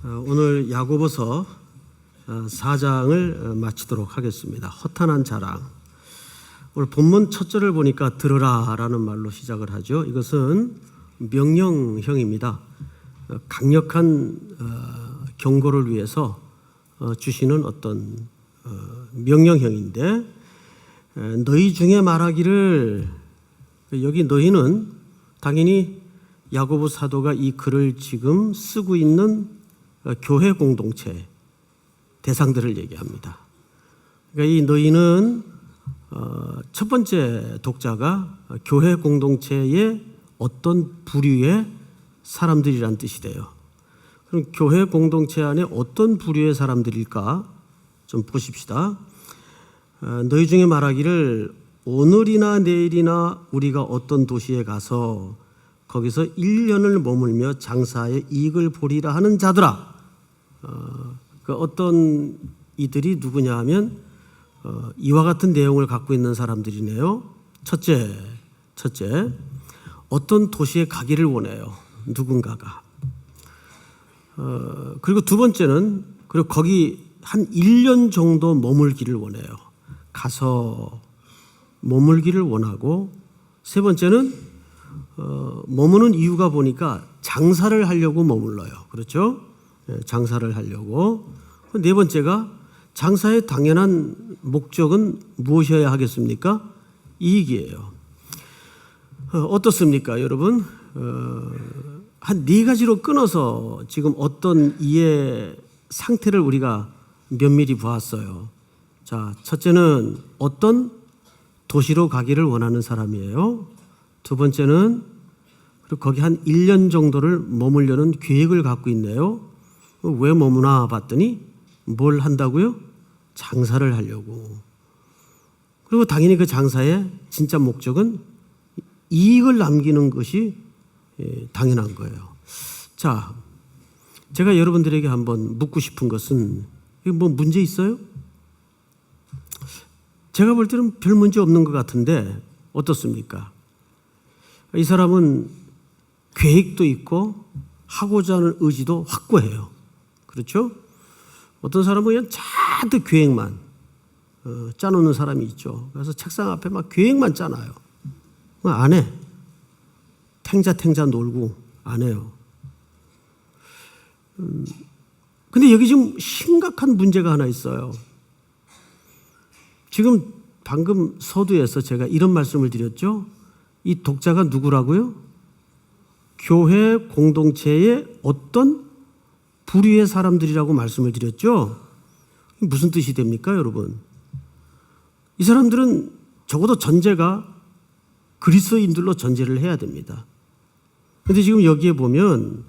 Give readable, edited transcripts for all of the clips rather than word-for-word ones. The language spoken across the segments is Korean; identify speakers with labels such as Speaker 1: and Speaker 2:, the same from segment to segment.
Speaker 1: 오늘 야고보서 4장을 마치도록 하겠습니다. 허탄한 자랑. 오늘 본문 첫 절을 보니까 들으라 라는 말로 시작을 하죠. 이것은 명령형입니다. 강력한 경고를 위해서 주시는 어떤 명령형인데, 너희 중에 말하기를, 여기 너희는 당연히 야고보 사도가 이 글을 지금 쓰고 있는 교회 공동체 대상들을 얘기합니다. 그러니까 이 너희는 첫 번째 독자가 교회 공동체의 어떤 부류의 사람들이란 뜻이 돼요. 그럼 교회 공동체 안에 어떤 부류의 사람들일까 좀 보십시다. 너희 중에 말하기를 오늘이나 내일이나 우리가 어떤 도시에 가서 거기서 1년을 머물며 장사의 이익을 보리라 하는 자들아. 그 어떤 이들이 누구냐 하면 이와 같은 내용을 갖고 있는 사람들이네요. 첫째, 어떤 도시에 가기를 원해요. 누군가가. 그리고 두 번째는 그리고 거기 한 1년 정도 머물기를 원해요. 가서 머물기를 원하고, 세 번째는 머무는 이유가 보니까 장사를 하려고 머물러요. 그렇죠? 장사를 하려고. 네 번째가 장사의 당연한 목적은 무엇이어야 하겠습니까? 이익이에요. 어떻습니까, 여러분? 한 네 가지로 끊어서 지금 어떤 이의 상태를 우리가 면밀히 보았어요. 자, 첫째는 어떤 도시로 가기를 원하는 사람이에요. 두 번째는 그리고 거기 한 1년 정도를 머물려는 계획을 갖고 있네요. 왜 머무나 봤더니 뭘 한다고요? 장사를 하려고. 그리고 당연히 그 장사의 진짜 목적은 이익을 남기는 것이 당연한 거예요. 자, 제가 여러분들에게 한번 묻고 싶은 것은, 이거 뭐 문제 있어요? 제가 볼 때는 별 문제 없는 것 같은데 어떻습니까? 이 사람은 계획도 있고 하고자 하는 의지도 확고해요. 그렇죠? 어떤 사람은 그냥 잔뜩 계획만 짜놓는 사람이 있죠. 그래서 책상 앞에 막 계획만 짜놔요. 안 해. 탱자 놀고 안 해요. 근데 여기 지금 심각한 문제가 하나 있어요. 지금 방금 서두에서 제가 이런 말씀을 드렸죠. 이 독자가 누구라고요? 교회 공동체의 어떤 부류의 사람들이라고 말씀을 드렸죠. 무슨 뜻이 됩니까, 여러분? 이 사람들은 적어도 전제가 그리스도인들로 전제를 해야 됩니다. 그런데 지금 여기에 보면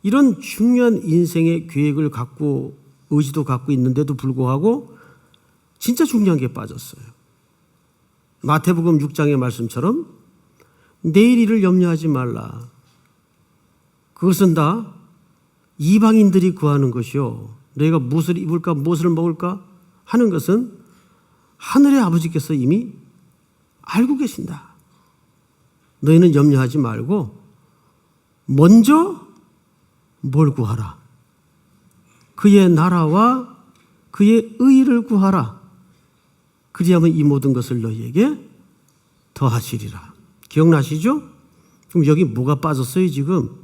Speaker 1: 이런 중요한 인생의 계획을 갖고 의지도 갖고 있는데도 불구하고 진짜 중요한 게 빠졌어요. 마태복음 6장의 말씀처럼 내일 일을 염려하지 말라. 그것은 다 이방인들이 구하는 것이요, 너희가 무엇을 입을까 무엇을 먹을까 하는 것은 하늘의 아버지께서 이미 알고 계신다. 너희는 염려하지 말고 먼저 뭘 구하라? 그의 나라와 그의 의를 구하라. 그리하면 이 모든 것을 너희에게 더하시리라. 기억나시죠? 그럼 여기 뭐가 빠졌어요, 지금?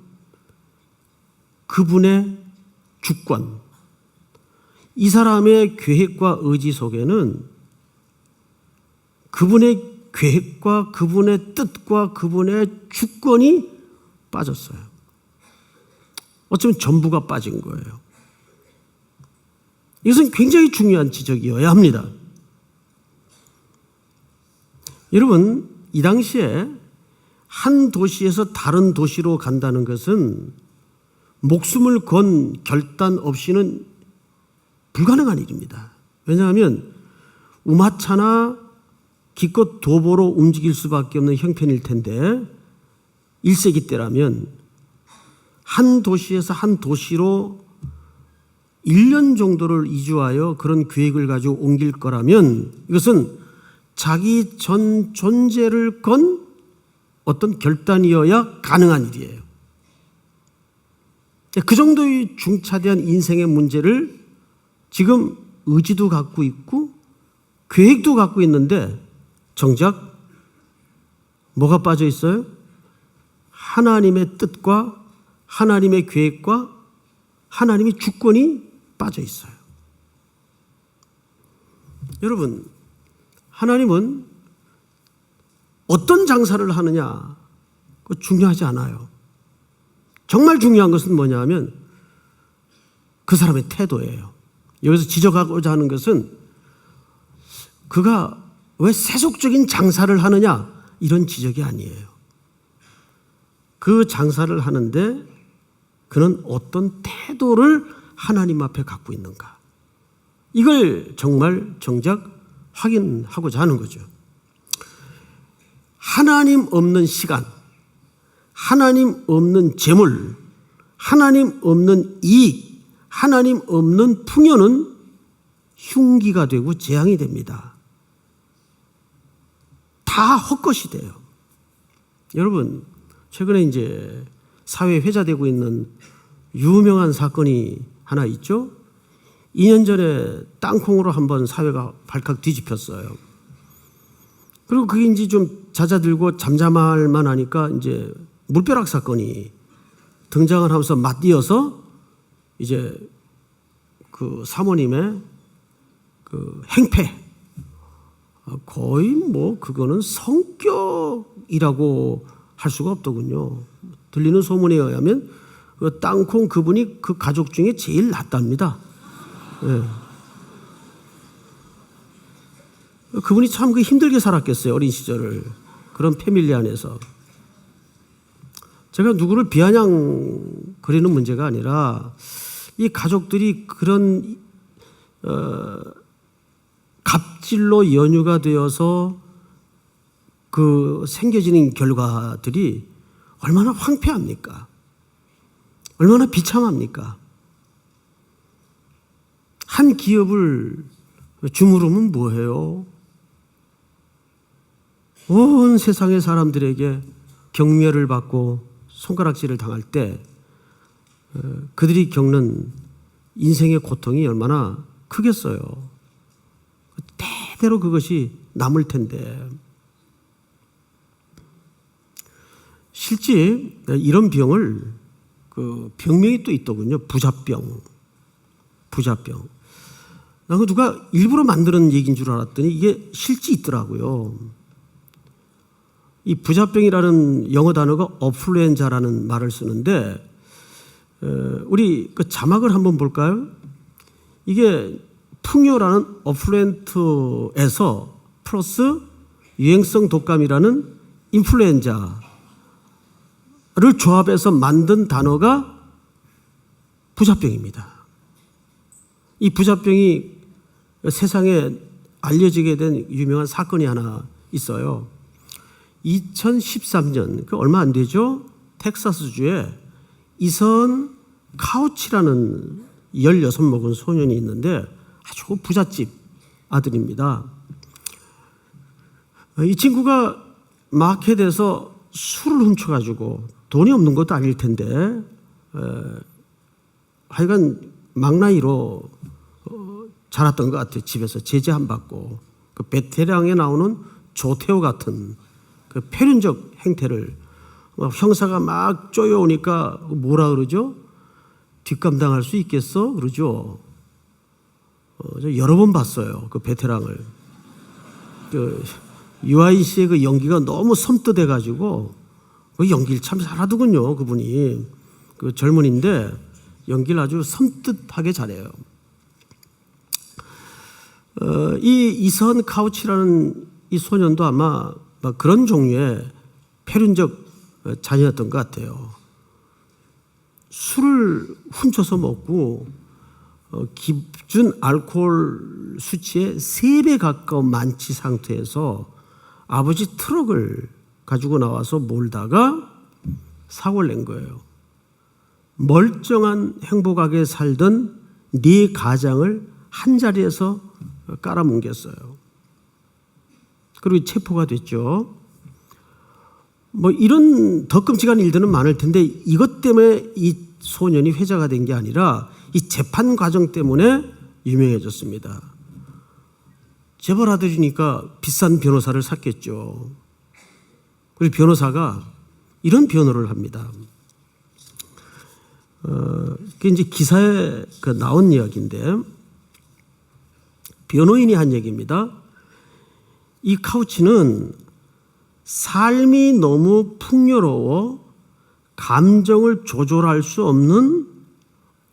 Speaker 1: 그분의 주권. 이 사람의 계획과 의지 속에는 그분의 계획과 그분의 뜻과 그분의 주권이 빠졌어요. 어쩌면 전부가 빠진 거예요. 이것은 굉장히 중요한 지적이어야 합니다. 여러분, 이 당시에 한 도시에서 다른 도시로 간다는 것은 목숨을 건 결단 없이는 불가능한 일입니다. 왜냐하면 우마차나 기껏 도보로 움직일 수밖에 없는 형편일 텐데, 1세기 때라면 한 도시에서 한 도시로 1년 정도를 이주하여 그런 계획을 가지고 옮길 거라면 이것은 자기 전 존재를 건 어떤 결단이어야 가능한 일이에요. 그 정도의 중차대한 인생의 문제를 지금 의지도 갖고 있고 계획도 갖고 있는데 정작 뭐가 빠져 있어요? 하나님의 뜻과 하나님의 계획과 하나님의 주권이 빠져 있어요. 여러분, 하나님은 어떤 장사를 하느냐, 그거 중요하지 않아요. 정말 중요한 것은 뭐냐 하면 그 사람의 태도예요. 여기서 지적하고자 하는 것은 그가 왜 세속적인 장사를 하느냐, 이런 지적이 아니에요. 그 장사를 하는데 그는 어떤 태도를 하나님 앞에 갖고 있는가, 이걸 정말 정작 확인하고자 하는 거죠. 하나님 없는 시간, 하나님 없는 재물, 하나님 없는 이익, 하나님 없는 풍요는 흉기가 되고 재앙이 됩니다. 다 헛것이 돼요. 여러분, 최근에 이제 사회에 회자되고 있는 유명한 사건이 하나 있죠. 2년 전에 땅콩으로 한번 사회가 발칵 뒤집혔어요. 그리고 그게 이제 좀 잦아들고 잠잠할 만하니까 이제 물벼락 사건이 등장을 하면서 맞이어서 이제 그 사모님의 그 행패, 거의 뭐 그거는 성격이라고 할 수가 없더군요. 들리는 소문에 의하면 그 땅콩 그분이 그 가족 중에 제일 낫답니다. 네. 그분이 참 힘들게 살았겠어요, 어린 시절을. 그런 패밀리 안에서. 제가 누구를 비아냥 거리는 문제가 아니라 이 가족들이 그런 갑질로 연유가 되어서 그 생겨지는 결과들이 얼마나 황폐합니까? 얼마나 비참합니까? 한 기업을 주무르면 뭐해요? 온 세상의 사람들에게 경멸을 받고 손가락질을 당할 때 그들이 겪는 인생의 고통이 얼마나 크겠어요. 대대로 그것이 남을 텐데. 실제 이런 병을 그 병명이 또 있더군요. 부자병. 나 누가 일부러 만드는 얘기인 줄 알았더니 이게 실제 있더라고요. 이 부자병이라는 영어 단어가 어플루엔자라는 말을 쓰는데 우리 그 자막을 한번 볼까요? 이게 풍요라는 어플루엔트에서 플러스 유행성 독감이라는 인플루엔자를 조합해서 만든 단어가 부자병입니다. 이 부자병이 세상에 알려지게 된 유명한 사건이 하나 있어요. 2013년, 그 얼마 안 되죠? 텍사스주에 이선 카우치라는 16 먹은 소년이 있는데 아주 부잣집 아들입니다. 이 친구가 마켓에서 술을 훔쳐가지고 돈이 없는 것도 아닐 텐데 하여간 막나이로 자랐던 것 같아요. 집에서 제재 안 받고 그 베테랑에 나오는 조태호 같은 그 패륜적 행태를 형사가 막 쪼여오니까 뭐라 그러죠? 뒷감당할 수 있겠어? 그러죠. 저 여러 번 봤어요. 그 베테랑을. 그 유아인 씨의 그 연기가 너무 섬뜩해가지고 그 연기를 참 잘하더군요. 그분이. 그 젊은이인데 연기를 아주 섬뜩하게 잘해요. 이 이선 카우치라는 이 소년도 아마 그런 종류의 패륜적 자녀였던 것 같아요. 술을 훔쳐서 먹고 기준 알코올 수치의 3배 가까운 만취 상태에서 아버지 트럭을 가지고 나와서 몰다가 사고를 낸 거예요. 멀쩡한 행복하게 살던 네 가장을 한 자리에서 깔아뭉갰어요. 그리고 체포가 됐죠. 뭐 이런 더 끔찍한 일들은 많을 텐데 이것 때문에 이 소년이 회자가 된 게 아니라 이 재판 과정 때문에 유명해졌습니다. 재벌 아들이니까 비싼 변호사를 샀겠죠. 그리고 변호사가 이런 변호를 합니다. 그게 이제 기사에 나온 이야기인데 변호인이 한 얘기입니다. 이 카우치는 삶이 너무 풍요로워 감정을 조절할 수 없는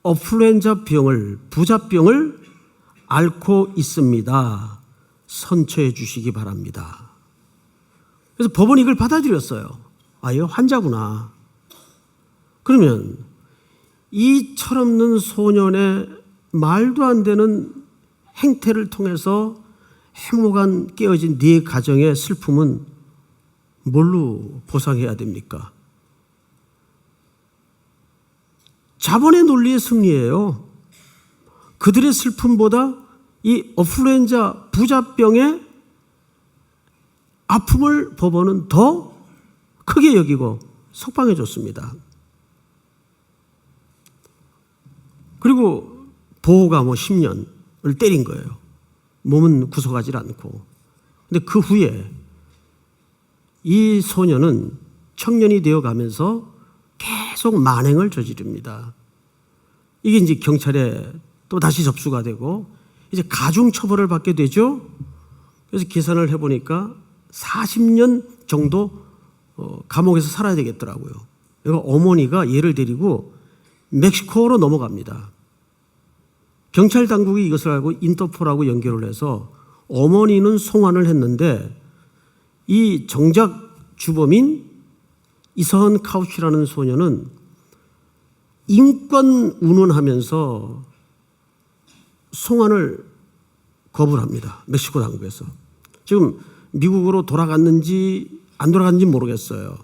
Speaker 1: 인플루엔자 병을, 부자병을 앓고 있습니다. 선처해 주시기 바랍니다. 그래서 법원이 이걸 받아들였어요. 아, 얘가 환자구나. 그러면 이 철없는 소년의 말도 안 되는 행태를 통해서 행복한 깨어진 네 가정의 슬픔은 뭘로 보상해야 됩니까? 자본의 논리의 승리예요. 그들의 슬픔보다 이 인플루엔자 부자병의 아픔을 법원은 더 크게 여기고 석방해 줬습니다. 그리고 보호가 10년을 때린 거예요. 몸은 구속하지 않고. 근데 그 후에 이 소년은 청년이 되어 가면서 계속 만행을 저지릅니다. 이게 이제 경찰에 또 다시 접수가 되고 이제 가중 처벌을 받게 되죠. 그래서 계산을 해보니까 40년 정도 감옥에서 살아야 되겠더라고요. 그러니까 어머니가 얘를 데리고 멕시코로 넘어갑니다. 경찰 당국이 이것을 알고 인터폴하고 연결을 해서 어머니는 송환을 했는데 이 정작 주범인 이서헌 카우치라는 소녀는 인권 운운하면서 송환을 거부를 합니다. 멕시코 당국에서. 지금 미국으로 돌아갔는지 안 돌아갔는지 모르겠어요.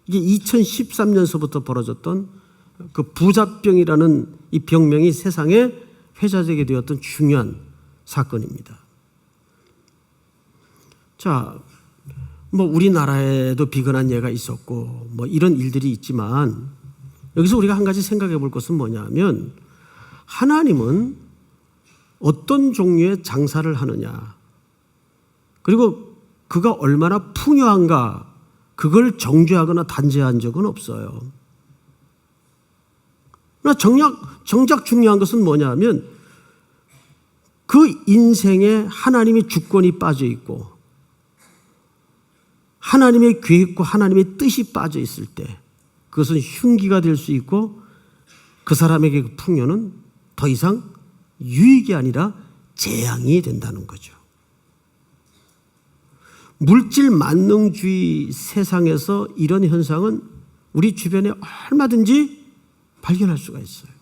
Speaker 1: 이게 2013년서부터 벌어졌던 그 부자병이라는 이 병명이 세상에 회자되게 되었던 중요한 사건입니다. 자, 뭐 우리나라에도 비근한 예가 있었고 뭐 이런 일들이 있지만 여기서 우리가 한 가지 생각해 볼 것은 뭐냐면 하나님은 어떤 종류의 장사를 하느냐 그리고 그가 얼마나 풍요한가 그걸 정죄하거나 단죄한 적은 없어요. 그러나 정작 중요한 것은 뭐냐면 그 인생에 하나님의 주권이 빠져 있고 하나님의 계획과 하나님의 뜻이 빠져 있을 때 그것은 흉기가 될 수 있고 그 사람에게 그 풍요는 더 이상 유익이 아니라 재앙이 된다는 거죠. 물질 만능주의 세상에서 이런 현상은 우리 주변에 얼마든지 발견할 수가 있어요.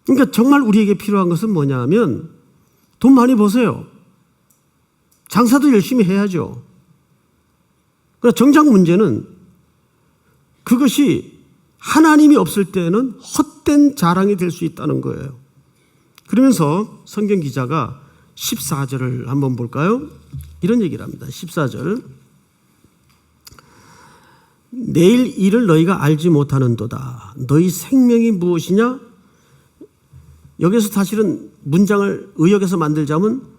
Speaker 1: 그러니까 정말 우리에게 필요한 것은 뭐냐 하면 돈 많이 버세요. 장사도 열심히 해야죠. 그러나 정작 문제는 그것이 하나님이 없을 때는 헛된 자랑이 될 수 있다는 거예요. 그러면서 성경 기자가 14절을 한번 볼까요? 이런 얘기를 합니다. 14절. 내일 일을 너희가 알지 못하는도다. 너희 생명이 무엇이냐? 여기서 사실은 문장을 의역해서 만들자면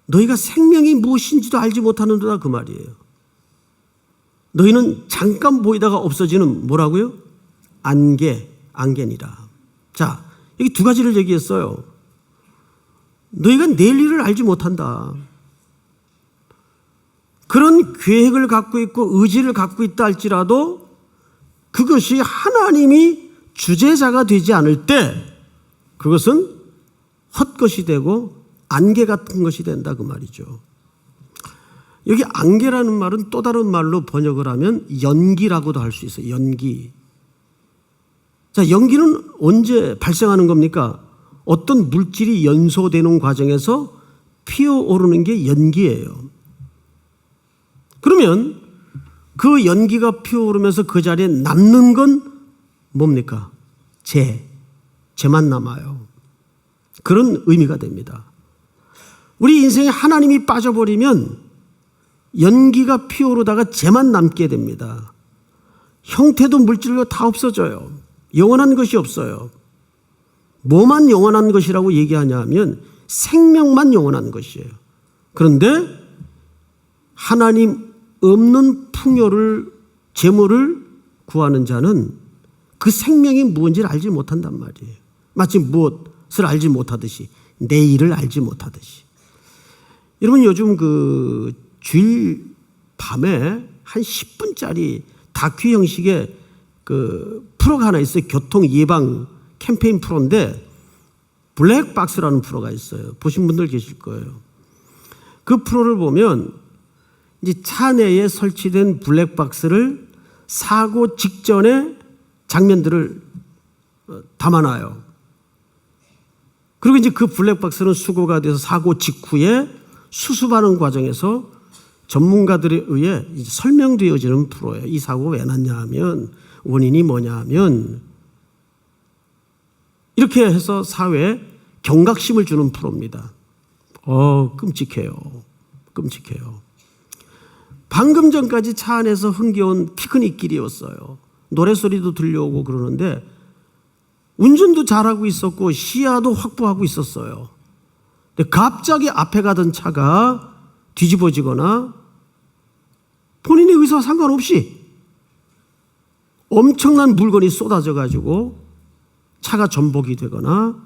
Speaker 1: 너희가 생명이 무엇인지도 알지 못하는도다 그 말이에요. 너희는 잠깐 보이다가 없어지는 뭐라고요? 안개니라. 자, 여기 두 가지를 얘기했어요. 너희가 내일 일을 알지 못한다. 그런 계획을 갖고 있고 의지를 갖고 있다 할지라도 그것이 하나님이 주재자가 되지 않을 때 그것은 헛것이 되고 안개 같은 것이 된다 그 말이죠. 여기 안개라는 말은 또 다른 말로 번역을 하면 연기라고도 할 수 있어요. 연기. 자, 연기는 언제 발생하는 겁니까? 어떤 물질이 연소되는 과정에서 피어오르는 게 연기예요. 그러면 그 연기가 피어오르면서 그 자리에 남는 건 뭡니까? 재만 남아요. 그런 의미가 됩니다. 우리 인생에 하나님이 빠져버리면 연기가 피어오르다가 재만 남게 됩니다. 형태도 물질로 다 없어져요. 영원한 것이 없어요. 뭐만 영원한 것이라고 얘기하냐 하면 생명만 영원한 것이에요. 그런데 하나님 없는 풍요를, 재물을 구하는 자는 그 생명이 무엇인지를 알지 못한단 말이에요. 마치 무엇을 알지 못하듯이, 내일을 알지 못하듯이. 여러분, 요즘 그 주일 밤에 한 10분짜리 다큐 형식의 그 프로가 하나 있어요. 교통 예방 캠페인 프로인데 블랙박스라는 프로가 있어요. 보신 분들 계실 거예요. 그 프로를 보면 이제 차 내에 설치된 블랙박스를 사고 직전에 장면들을 담아놔요. 그리고 이제 그 블랙박스는 수거가 돼서 사고 직후에 수습하는 과정에서 전문가들에 의해 설명되어지는 프로예요. 이 사고가 왜 났냐 하면, 원인이 뭐냐 하면, 이렇게 해서 사회에 경각심을 주는 프로입니다. 끔찍해요. 끔찍해요. 방금 전까지 차 안에서 흥겨운 피크닉 길이었어요. 노래소리도 들려오고 그러는데 운전도 잘하고 있었고 시야도 확보하고 있었어요. 근데 갑자기 앞에 가던 차가 뒤집어지거나 본인의 의사와 상관없이 엄청난 물건이 쏟아져 가지고 차가 전복이 되거나,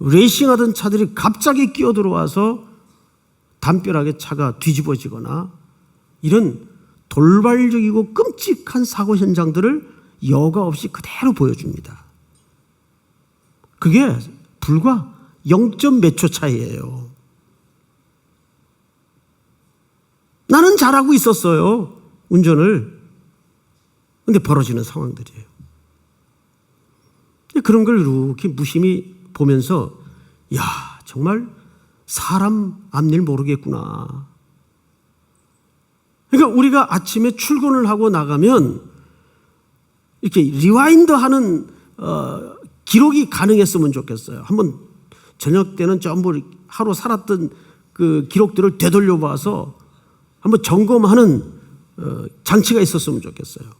Speaker 1: 레이싱하던 차들이 갑자기 끼어들어와서 담벼락에 차가 뒤집어지거나, 이런 돌발적이고 끔찍한 사고 현장들을 여과 없이 그대로 보여줍니다. 그게 불과 0점 몇 초 차이예요. 나는 잘하고 있었어요, 운전을. 근데 벌어지는 상황들이에요. 그런 걸 이렇게 무심히 보면서, 야, 정말 사람 앞일 모르겠구나. 그러니까 우리가 아침에 출근을 하고 나가면 이렇게 리와인드하는 기록이 가능했으면 좋겠어요. 한번 저녁 때는 전부 하루 살았던 그 기록들을 되돌려 봐서 한번 점검하는 장치가 있었으면 좋겠어요.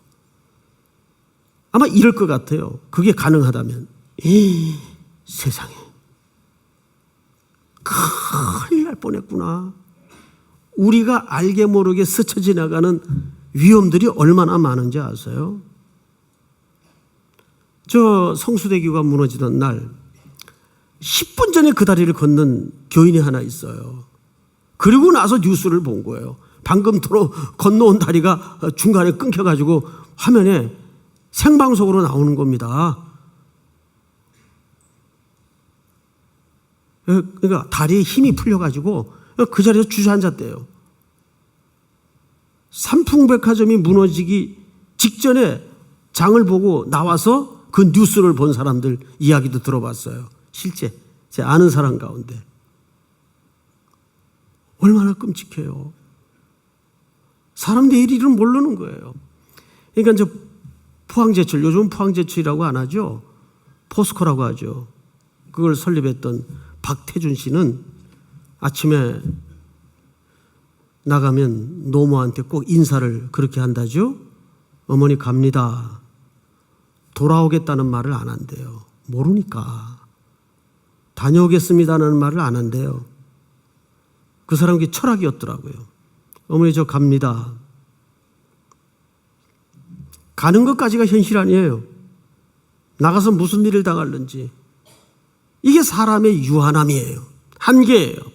Speaker 1: 아마 이럴 것 같아요. 그게 가능하다면. 세상에, 큰일 날 뻔했구나. 우리가 알게 모르게 스쳐 지나가는 위험들이 얼마나 많은지 아세요? 저 성수대교가 무너지던 날 10분 전에 그 다리를 걷는 교인이 하나 있어요. 그리고 나서 뉴스를 본 거예요. 방금 건너온 다리가 중간에 끊겨가지고 화면에 생방송으로 나오는 겁니다. 그러니까 다리에 힘이 풀려가지고 그 자리에서 주저앉았대요. 삼풍백화점이 무너지기 직전에 장을 보고 나와서 그 뉴스를 본 사람들 이야기도 들어봤어요. 실제 제 아는 사람 가운데. 얼마나 끔찍해요. 사람 내일 일을 모르는 거예요. 그러니까 저 포항제철, 요즘 포항제철이라고 안 하죠. 포스코라고 하죠. 그걸 설립했던 박태준 씨는 아침에 나가면 노모한테 꼭 인사를 그렇게 한다죠. 어머니 갑니다. 돌아오겠다는 말을 안 한대요. 모르니까. 다녀오겠습니다라는 말을 안 한대요. 그 사람이 철학이었더라고요. 어머니 저 갑니다. 가는 것까지가 현실 아니에요. 나가서 무슨 일을 당할는지. 이게 사람의 유한함이에요. 한계예요.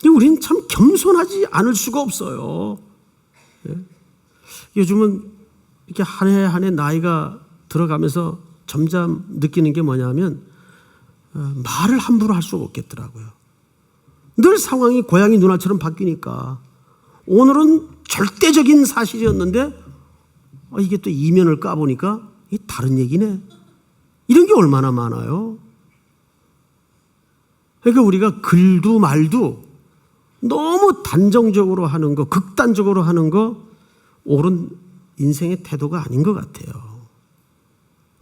Speaker 1: 우리는 참 겸손하지 않을 수가 없어요. 요즘은 이렇게 한 해 한 해 나이가 들어가면서 점점 느끼는 게 뭐냐면 말을 함부로 할 수가 없겠더라고요. 늘 상황이 고양이 누나처럼 바뀌니까 오늘은 절대적인 사실이었는데 이게 또 이면을 까보니까 이게 다른 얘기네. 이런 게 얼마나 많아요. 그러니까 우리가 글도 말도 너무 단정적으로 하는 거, 극단적으로 하는 거 옳은 인생의 태도가 아닌 것 같아요.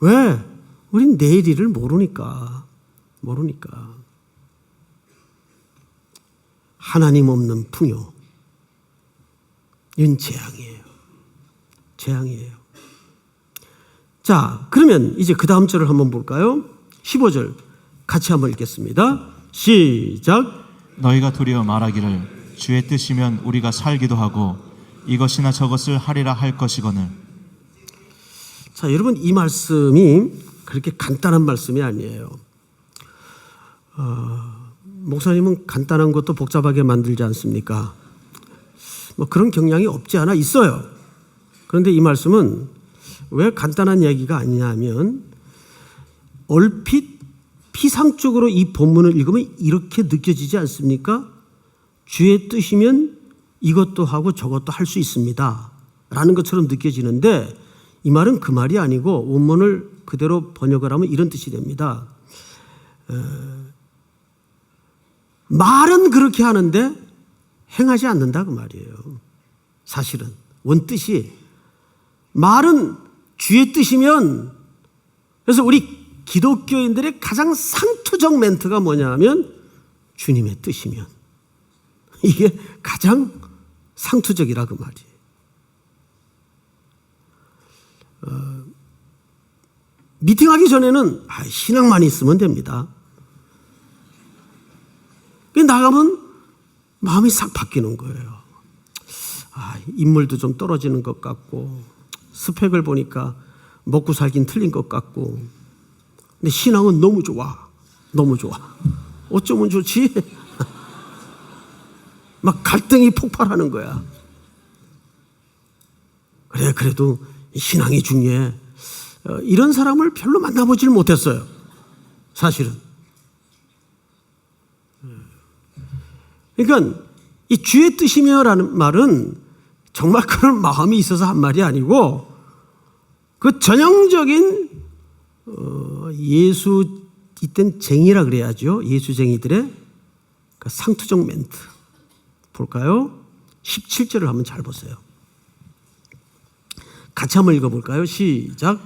Speaker 1: 왜? 우린 내일 일을 모르니까. 하나님 없는 풍요. 이건 재앙이에요. 재앙이에요. 자, 그러면 이제 그 다음 절을 한번 볼까요? 15절 같이 한번 읽겠습니다. 시작.
Speaker 2: 너희가 도리어 말하기를 주의 뜻이면 우리가 살기도 하고 이것이나 저것을 하리라 할 것이거늘.
Speaker 1: 자, 여러분, 이 말씀이 그렇게 간단한 말씀이 아니에요. 목사님은 간단한 것도 복잡하게 만들지 않습니까? 뭐 그런 경향이 없지 않아 있어요. 그런데 이 말씀은 왜 간단한 얘기가 아니냐면, 얼핏 피상적으로 이 본문을 읽으면 이렇게 느껴지지 않습니까? 주의 뜻이면 이것도 하고 저것도 할 수 있습니다 라는 것처럼 느껴지는데, 이 말은 그 말이 아니고 원문을 그대로 번역을 하면 이런 뜻이 됩니다. 말은 그렇게 하는데 행하지 않는다 그 말이에요. 사실은 원뜻이 말은 주의 뜻이면, 그래서 우리 기독교인들의 가장 상투적 멘트가 뭐냐 하면 주님의 뜻이면, 이게 가장 상투적이라 그 말이에요. 미팅하기 전에는 신앙만 있으면 됩니다. 나가면 마음이 싹 바뀌는 거예요. 인물도 좀 떨어지는 것 같고, 스펙을 보니까 먹고 살긴 틀린 것 같고, 근데 신앙은 너무 좋아. 너무 좋아. 어쩌면 좋지? 막 갈등이 폭발하는 거야. 그래, 그래도 신앙이 중요해. 이런 사람을 별로 만나보질 못했어요. 사실은. 그러니까 이 주의 뜻이며라는 말은 정말 그런 마음이 있어서 한 말이 아니고, 그 전형적인 예수 이땐 쟁이라 그래야죠. 예수쟁이들의 그 상투적 멘트 볼까요? 17절을 한번 잘 보세요. 같이 한번 읽어볼까요? 시작.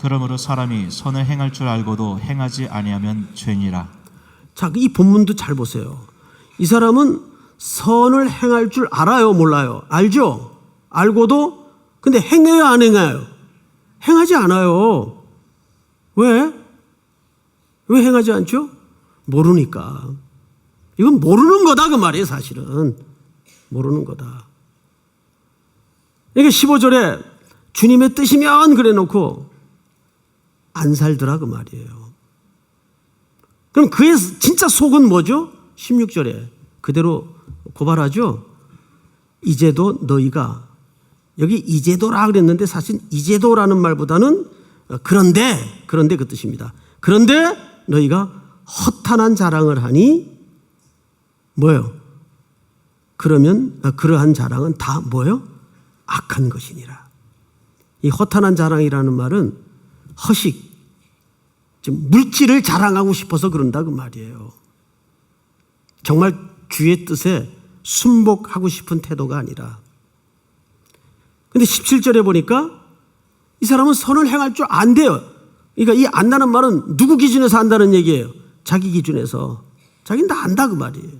Speaker 2: 그러므로 사람이 선을 행할 줄 알고도 행하지 아니하면 죄니라.
Speaker 1: 자, 이 본문도 잘 보세요. 이 사람은 선을 행할 줄 알아요, 몰라요? 알죠? 알고도 근데 행해요, 안 행해요? 행하지 않아요. 왜? 왜 행하지 않죠? 모르니까. 이건 모르는 거다 그 말이에요. 사실은 모르는 거다. 그러니까 15절에 주님의 뜻이면 그래 놓고 안 살더라 그 말이에요. 그럼 그의 진짜 속은 뭐죠? 16절에 그대로 고발하죠. 이제도 너희가, 여기 이제도라 그랬는데 사실 이제도라는 말보다는 그런데 그 뜻입니다. 그런데 너희가 허탄한 자랑을 하니 뭐예요? 그러면 그러한 자랑은 다 뭐예요? 악한 것이니라. 이 허탄한 자랑이라는 말은 허식, 좀 물질을 자랑하고 싶어서 그런다 그 말이에요. 정말 주의 뜻에 순복하고 싶은 태도가 아니라. 근데 17절에 보니까 이 사람은 선을 행할 줄 안돼요. 그러니까 이 안다는 말은 누구 기준에서 안다는 얘기예요? 자기 기준에서. 자기는 다 안다 그 말이에요.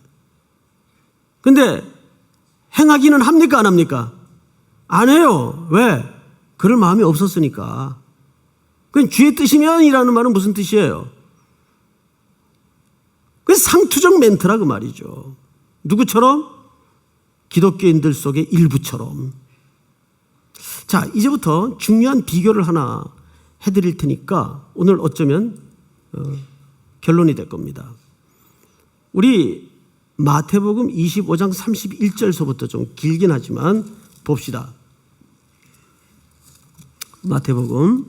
Speaker 1: 근데 행하기는 합니까 안 합니까? 안 해요. 왜? 그럴 마음이 없었으니까. 그 주의 뜻이면 이라는 말은 무슨 뜻이에요? 그 상투적 멘트라 그 말이죠. 누구처럼? 기독교인들 속의 일부처럼. 자, 이제부터 중요한 비교를 하나 해드릴 테니까 오늘 어쩌면 결론이 될 겁니다. 우리 마태복음 25장 31절서부터 좀 길긴 하지만 봅시다. 마태복음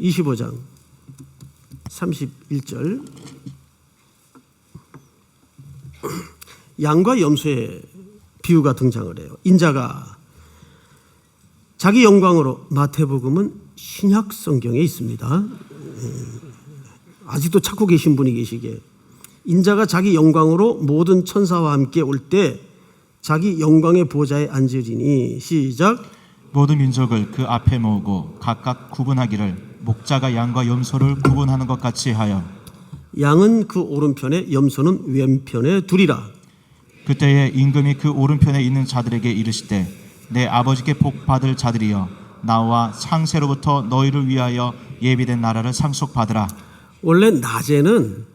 Speaker 1: 25장 31절. 양과 염소의 비유가 등장을 해요. 인자가 자기 영광으로, 마태복음은 신약 성경에 있습니다. 아직도 찾고 계신 분이 계시게. 인자가 자기 영광으로 모든 천사와 함께 올 때 자기 영광의 보좌에 앉으리니, 시작.
Speaker 2: 모든 민족을 그 앞에 모으고 각각 구분하기를 목자가 양과 염소를 구분하는 것 같이 하여.
Speaker 1: 양은 그 오른편에 염소는 왼편에 두리라.
Speaker 2: 그때에 임금이 그 오른편에 있는 자들에게 이르시되 내 아버지께 복 받을 자들이여 나와 창세로부터 너희를 위하여 예비된 나라를 상속받으라.
Speaker 1: 원래 낮에는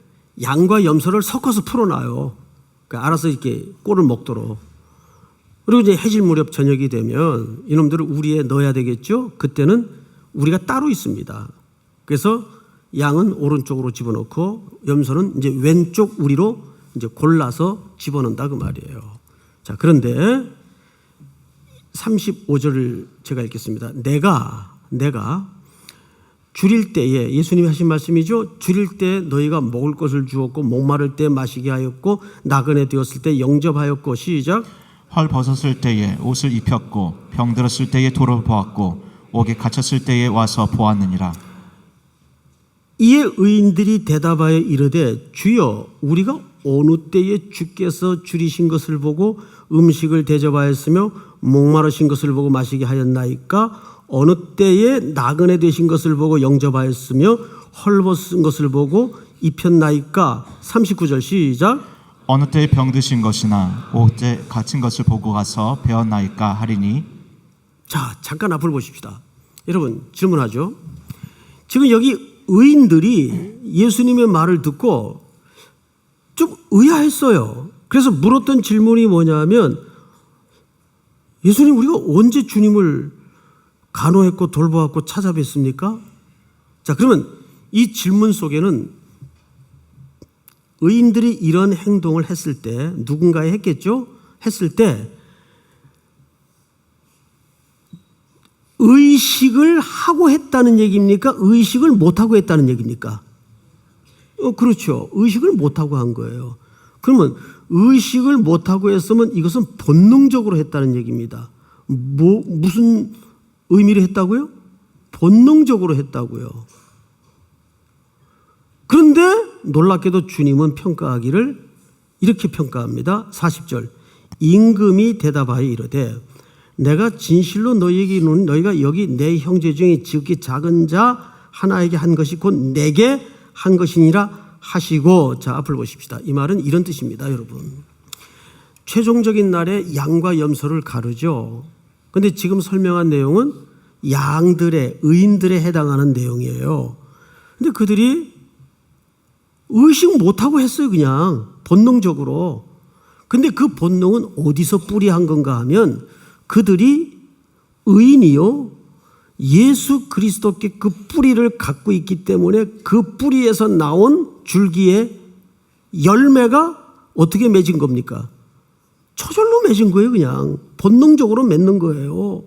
Speaker 1: 양과 염소를 섞어서 풀어놔요. 그러니까 알아서 이렇게 꼴을 먹도록. 그리고 이제 해질 무렵 저녁이 되면 이놈들을 우리에 넣어야 되겠죠. 그때는 우리가 따로 있습니다. 그래서 양은 오른쪽으로 집어넣고 염소는 이제 왼쪽 우리로 이제 골라서 집어넣는다 그 말이에요. 자, 그런데 35절을 제가 읽겠습니다. 내가 줄일 때에, 예수님이 하신 말씀이죠. 줄일 때 너희가 먹을 것을 주었고 목마를 때 마시게 하였고 나그네 되었을 때 영접하였고. 시작.
Speaker 2: 헐 벗었을 때에 옷을 입혔고 병들었을 때에 돌아보았고 옥에 갇혔을 때에 와서 보았느니라.
Speaker 1: 이에 의인들이 대답하여 이르되 주여 우리가 어느 때에 주께서 줄이신 것을 보고 음식을 대접하였으며 목마르신 것을 보고 마시게 하였나이까? 어느 때에 나그네 되신 것을 보고 영접하였으며 헐벗은 것을 보고 입혔나이까? 39절 시작.
Speaker 2: 어느 때에 병드신 것이나 옥에 갇힌 것을 보고 가서 배웠나이까 하리니.
Speaker 1: 자, 잠깐 앞을 보십시다. 여러분 질문하죠. 지금 여기 의인들이 예수님의 말을 듣고 좀 의아했어요. 그래서 물었던 질문이 뭐냐면 예수님 우리가 언제 주님을 간호했고 돌보았고 찾아뵀습니까? 자, 그러면 이 질문 속에는 의인들이 이런 행동을 했을 때 누군가에 했겠죠? 했을 때 의식을 하고 했다는 얘기입니까? 의식을 못하고 했다는 얘기입니까? 그렇죠. 의식을 못하고 한 거예요. 그러면 의식을 못하고 했으면 이것은 본능적으로 했다는 얘기입니다. 무슨 의미로 했다고요? 본능적으로 했다고요. 그런데 놀랍게도 주님은 평가하기를 이렇게 평가합니다. 40절. 임금이 대답하여 이르되 내가 진실로 너희에게 이르노니 너희가 여기 내 형제 중에 지극히 작은 자 하나에게 한 것이 곧 내게 한 것이니라 하시고. 자, 앞을 보십시다. 이 말은 이런 뜻입니다, 여러분. 최종적인 날에 양과 염소를 가르죠. 그런데 지금 설명한 내용은 양들의, 의인들에 해당하는 내용이에요. 근데 그들이 의식 못하고 했어요, 그냥 본능적으로. 근데 그 본능은 어디서 뿌리한 건가 하면 그들이 의인이요 예수 그리스도께 그 뿌리를 갖고 있기 때문에 그 뿌리에서 나온 줄기의 열매가 어떻게 맺은 겁니까? 저절로 맺은 거예요. 그냥 본능적으로 맺는 거예요.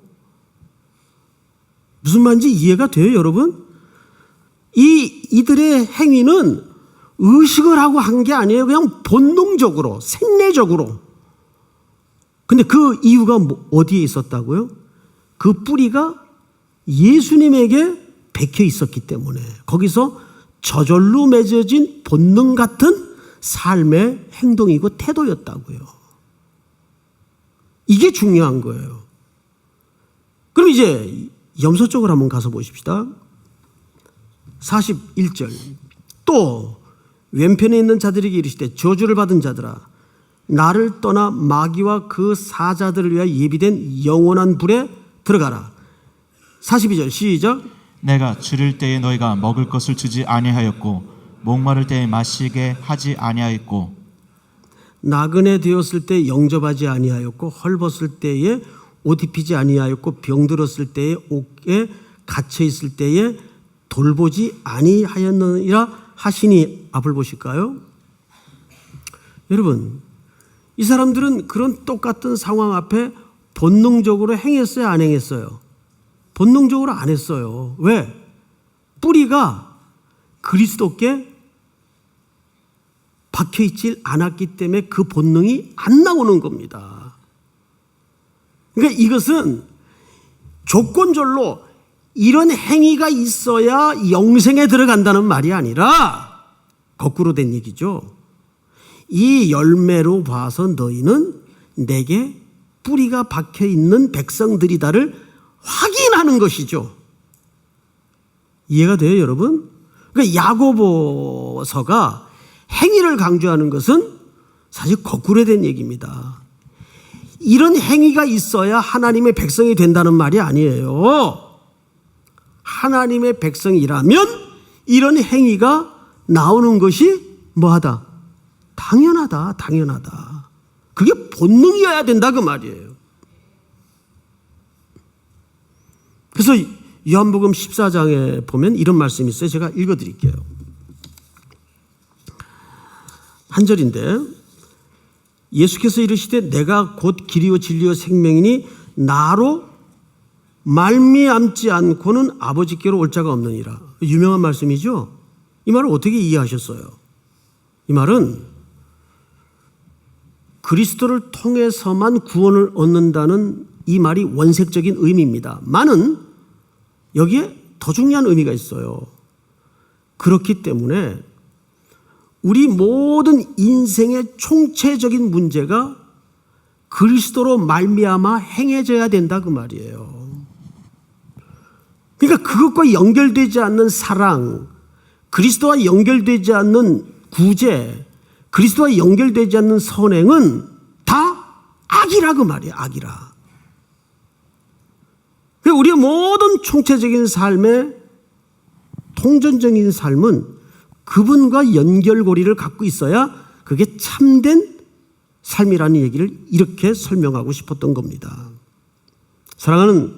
Speaker 1: 무슨 말인지 이해가 돼요, 여러분? 이들의 행위는 의식을 하고 한 게 아니에요. 그냥 본능적으로, 생내적으로. 근데 그 이유가 어디에 있었다고요? 그 뿌리가 예수님에게 박혀 있었기 때문에 거기서 저절로 맺어진 본능 같은 삶의 행동이고 태도였다고요. 이게 중요한 거예요. 그럼 이제 염소 쪽으로 한번 가서 보십시다. 41절. 또 왼편에 있는 자들에게 이르시되 저주를 받은 자들아 나를 떠나 마귀와 그 사자들을 위하여 예비된 영원한 불에 들어가라. 42절 시작.
Speaker 2: 내가 줄일 때에 너희가 먹을 것을 주지 아니하였고 목마를 때에 마시게 하지 아니하였고
Speaker 1: 나그네 되었을 때 영접하지 아니하였고 헐벗을 때에 옷 입히지 아니하였고 병들었을 때에 옥에 갇혀 있을 때에 돌보지 아니하였느니라 하시니. 앞을 보실까요? 여러분, 이 사람들은 그런 똑같은 상황 앞에 본능적으로 행했어요, 안 행했어요? 본능적으로 안 했어요. 왜? 뿌리가 그리스도께 박혀있지 않았기 때문에 그 본능이 안 나오는 겁니다. 그러니까 이것은 조건절로 이런 행위가 있어야 영생에 들어간다는 말이 아니라 거꾸로 된 얘기죠. 이 열매로 봐서 너희는 내게 뿌리가 박혀있는 백성들이다를 확인하는 것이죠. 이해가 돼요, 여러분? 그러니까 야고보서가 행위를 강조하는 것은 사실 거꾸로 된 얘기입니다. 이런 행위가 있어야 하나님의 백성이 된다는 말이 아니에요. 하나님의 백성이라면 이런 행위가 나오는 것이 뭐하다? 당연하다, 당연하다. 그게 본능이어야 된다 그 말이에요. 그래서 요한복음 14장에 보면 이런 말씀이 있어요. 제가 읽어드릴게요. 한 절인데, 예수께서 이르시되 내가 곧 길이요 진리요 생명이니 나로 말미암지 않고는 아버지께로 올 자가 없느니라. 유명한 말씀이죠. 이 말을 어떻게 이해하셨어요? 이 말은 그리스도를 통해서만 구원을 얻는다는 이 말이 원색적인 의미입니다. 많은 여기에 더 중요한 의미가 있어요. 그렇기 때문에 우리 모든 인생의 총체적인 문제가 그리스도로 말미암아 행해져야 된다 그 말이에요. 그러니까 그것과 연결되지 않는 사랑, 그리스도와 연결되지 않는 구제, 그리스도와 연결되지 않는 선행은 다 악이라 그 말이에요. 악이라. 우리의 모든 총체적인 삶의 통전적인 삶은 그분과 연결고리를 갖고 있어야 그게 참된 삶이라는 얘기를 이렇게 설명하고 싶었던 겁니다. 사랑하는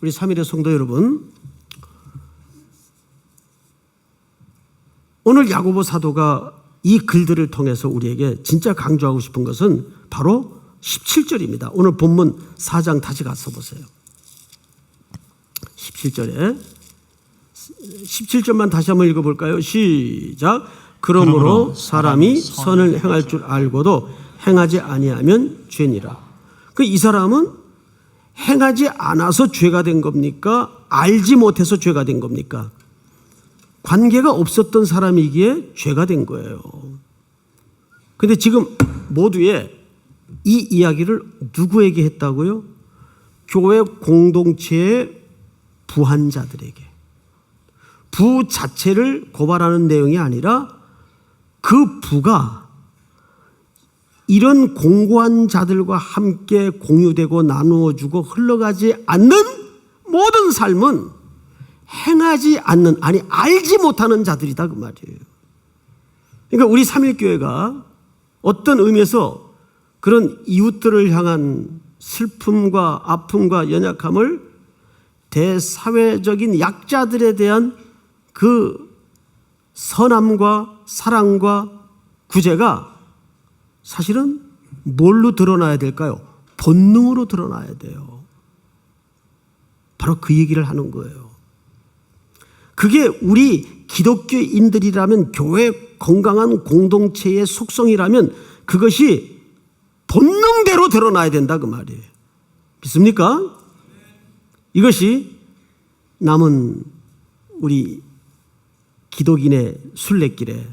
Speaker 1: 우리 3일의 성도 여러분, 오늘 야고보 사도가 이 글들을 통해서 우리에게 진짜 강조하고 싶은 것은 바로 17절입니다. 오늘 본문 4장 다시 가서 보세요. 17절에 17절만 다시 한번 읽어볼까요? 시작. 그러므로 사람이 선을 행할 줄 알고도 행하지 아니하면 죄니라. 이 사람은 행하지 않아서 죄가 된 겁니까? 알지 못해서 죄가 된 겁니까? 관계가 없었던 사람이기에 죄가 된 거예요. 그런데 지금 모두의 이 이야기를 누구에게 했다고요? 교회 공동체의 부한자들에게. 부 자체를 고발하는 내용이 아니라 그 부가 이런 공고한 자들과 함께 공유되고 나누어주고 흘러가지 않는 모든 삶은 행하지 않는, 아니 알지 못하는 자들이다 그 말이에요. 그러니까 우리 삼일교회가 어떤 의미에서 그런 이웃들을 향한 슬픔과 아픔과 연약함을 대사회적인 약자들에 대한 그 선함과 사랑과 구제가 사실은 뭘로 드러나야 될까요? 본능으로 드러나야 돼요. 바로 그 얘기를 하는 거예요. 그게 우리 기독교인들이라면, 교회 건강한 공동체의 속성이라면 그것이 본능대로 드러나야 된다 그 말이에요. 믿습니까? 이것이 남은 우리 기독인의 순례길에,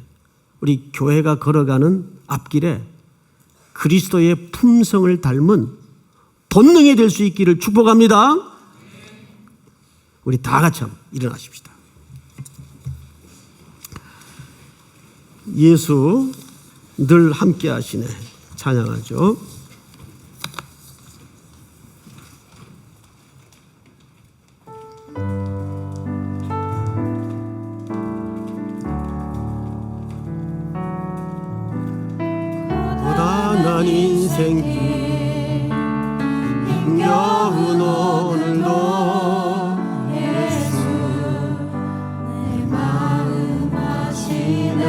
Speaker 1: 우리 교회가 걸어가는 앞길에 그리스도의 품성을 닮은 본능이 될 수 있기를 축복합니다. 우리 다 같이 한번 일어나십시다. 예수 늘 함께 하시네. 찬양하죠. 고단한 인생길 힘겨운 오늘도 예수 내 마음 아시네.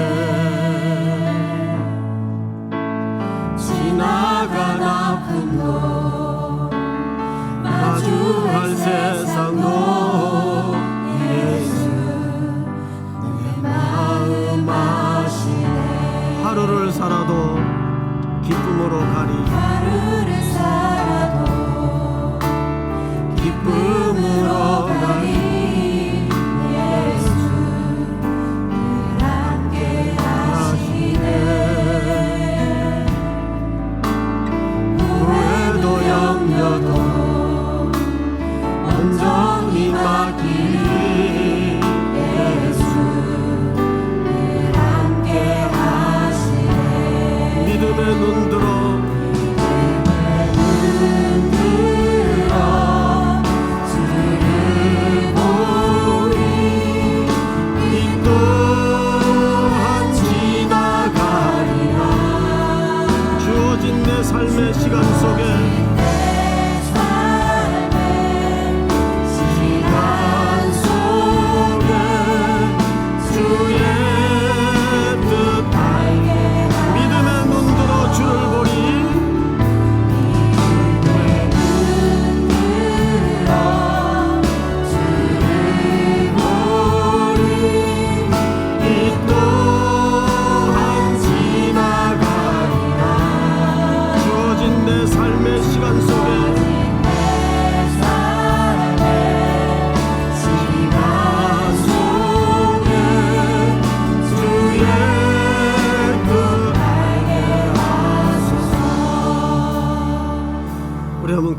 Speaker 1: 지나간 아픔도 마주할 세상도 예수 내 마음 아시네. 하루를 살아도 기쁨으로 가리.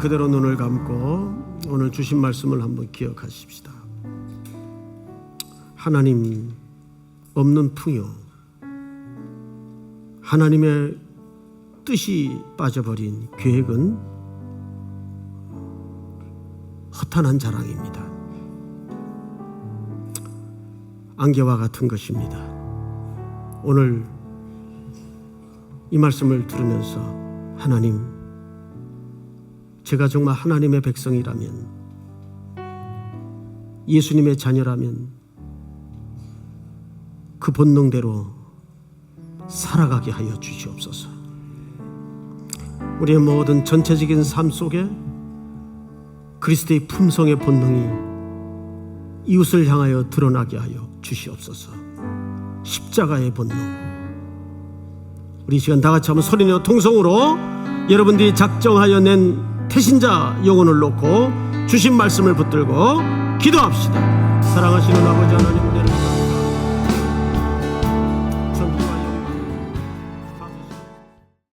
Speaker 1: 그대로 눈을 감고 오늘 주신 말씀을 한번 기억하십시다. 하나님 없는 풍요, 하나님의 뜻이 빠져버린 계획은 허탄한 자랑입니다. 안개와 같은 것입니다. 오늘 이 말씀을 들으면서 하나님, 제가 정말 하나님의 백성이라면, 예수님의 자녀라면 그 본능대로 살아가게 하여 주시옵소서. 우리의 모든 전체적인 삶 속에 그리스도의 품성의 본능이 이웃을 향하여 드러나게 하여 주시옵소서. 십자가의 본능. 우리 시간 다 같이 한번 소리내어 통성으로 여러분들이 작정하여 낸 태신자 영혼을 놓고 주신 말씀을 붙들고 기도합시다. 사랑하시는 아버지 하나님, 은혜를